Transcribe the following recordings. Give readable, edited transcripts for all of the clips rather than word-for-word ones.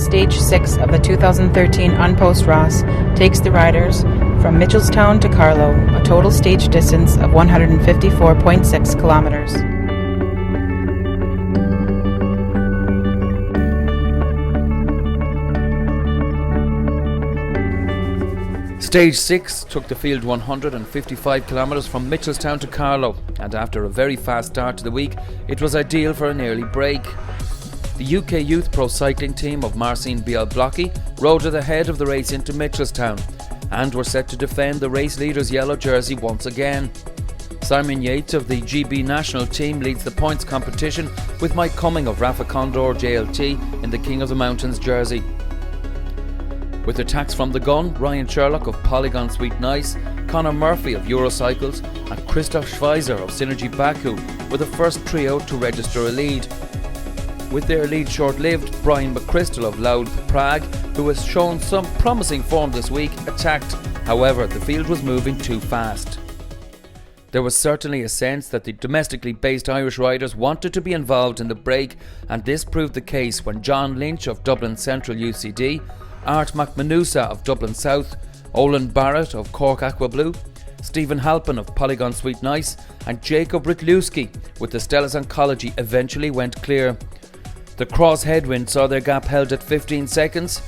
Stage 6 of the 2013 An Post Rás takes the riders from Mitchelstown to Carlow, a total stage distance of 154.6 kilometers. Stage 6 took the field 155 kilometres from Mitchelstown to Carlow, and after a very fast start to the week, it was ideal for an early break. The UK Youth Pro Cycling team of Marcin Bialblocki rode at the head of the race into Mitchelstown and were set to defend the race leader's yellow jersey once again. Simon Yates of the GB national team leads the points competition with Mike Cumming of Rafa Condor JLT in the King of the Mountains jersey. With attacks from the gun, Ryan Sherlock of Polygon Sweet Nice, Connor Murphy of Eurocycles and Christoph Schweizer of Synergy Baku were the first trio to register a lead. With their lead short-lived, Brian McChrystal of Louth Prague, who has shown some promising form this week, attacked. However, the field was moving too fast. There was certainly a sense that the domestically based Irish riders wanted to be involved in the break, and this proved the case when John Lynch of Dublin Central UCD, Art McManousa of Dublin South, Olin Barrett of Cork Aqua Blue, Stephen Halpin of Polygon Sweet Nice and Jacob Rytlewski with the Stellis Oncology eventually went clear. The cross headwind saw their gap held at 15 seconds.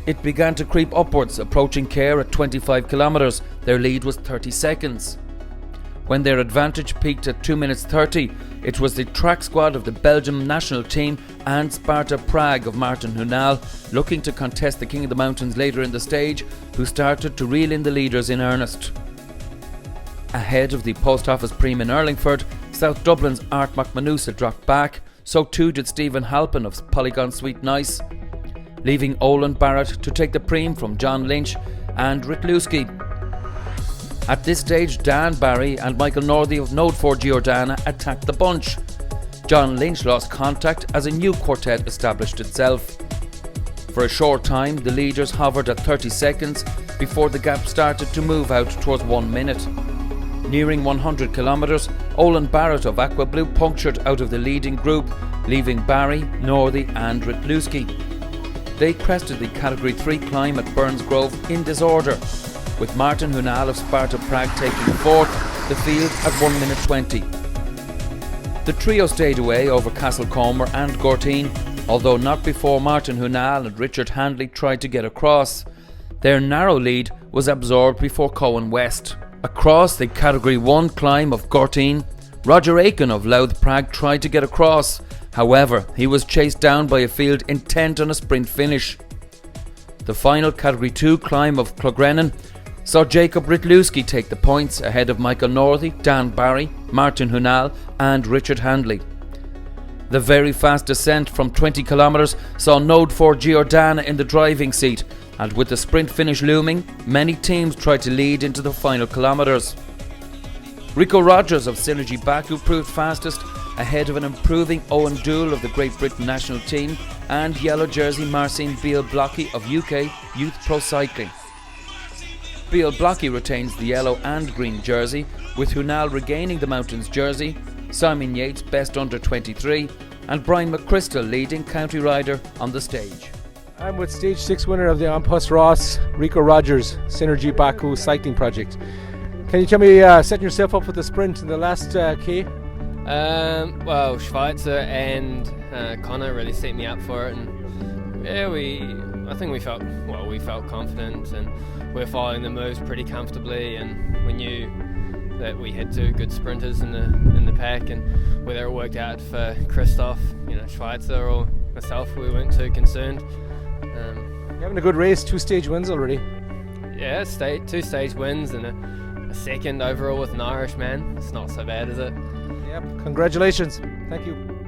It began to creep upwards, approaching Care at 25 kilometres. Their lead was 30 seconds. When their advantage peaked at 2 minutes 30, it was the track squad of the Belgium national team and Sparta Prague of Martin Hunal, looking to contest the King of the Mountains later in the stage, who started to reel in the leaders in earnest. Ahead of the Post Office Prem in Urlingford, South Dublin's Art McManousa dropped back, so too did Stephen Halpin of Polygon Sweet Nice, leaving Olin Barrett to take the Prem from John Lynch and Rytlewski. At this stage, Dan Barry and Michael Northey of Node 4 Giordana attacked the bunch. John Lynch lost contact as a new quartet established itself. For a short time, the leaders hovered at 30 seconds before the gap started to move out towards 1 minute. Nearing 100 kilometres, Olin Barrett of Aqua Blue punctured out of the leading group, leaving Barry, Northey and Rytlewski. They crested the Category 3 climb at Burns Grove in disorder, with Martin Hunal of Sparta Prague taking fourth, the field at 1 minute 20. The trio stayed away over Castlecomer and Gortine, although not before Martin Hunal and Richard Handley tried to get across. Their narrow lead was absorbed before Cohen West. Across the Category 1 climb of Gortine, Roger Aiken of Louth Prague tried to get across. However, he was chased down by a field intent on a sprint finish. The final Category 2 climb of Clogrennan saw Jacob Rytlewski take the points ahead of Michael Northey, Dan Barry, Martin Hunal and Richard Handley. The very fast descent from 20 kilometres saw Node 4 Giordana in the driving seat, and with the sprint finish looming, many teams tried to lead into the final kilometres. Rico Rogers of Synergy Baku proved fastest, ahead of an improving Owen Doole of the Great Britain national team and yellow jersey Marcin Bialblocki of UK Youth Pro Cycling. Bialblocki retains the yellow and green jersey, with Hunal regaining the Mountains jersey, Simon Yates best under 23 and Brian McChrystal leading county rider on the stage. I'm with Stage 6 winner of the An Post Rás, Rico Rogers, Synergy Baku cycling project. Can you tell me, setting yourself up for the sprint in the last K? Well, Schweitzer and Connor really set me up for it, and yeah, I think we felt confident, and we were following the moves pretty comfortably, and we knew that we had two good sprinters in the pack, and whether it worked out for Christoph, Schweitzer or myself, we weren't too concerned. You're having a good race, 2 stage wins already. Yeah, 2 stage wins and a second overall with an Irish man. It's not so bad, is it? Yep, congratulations. Thank you.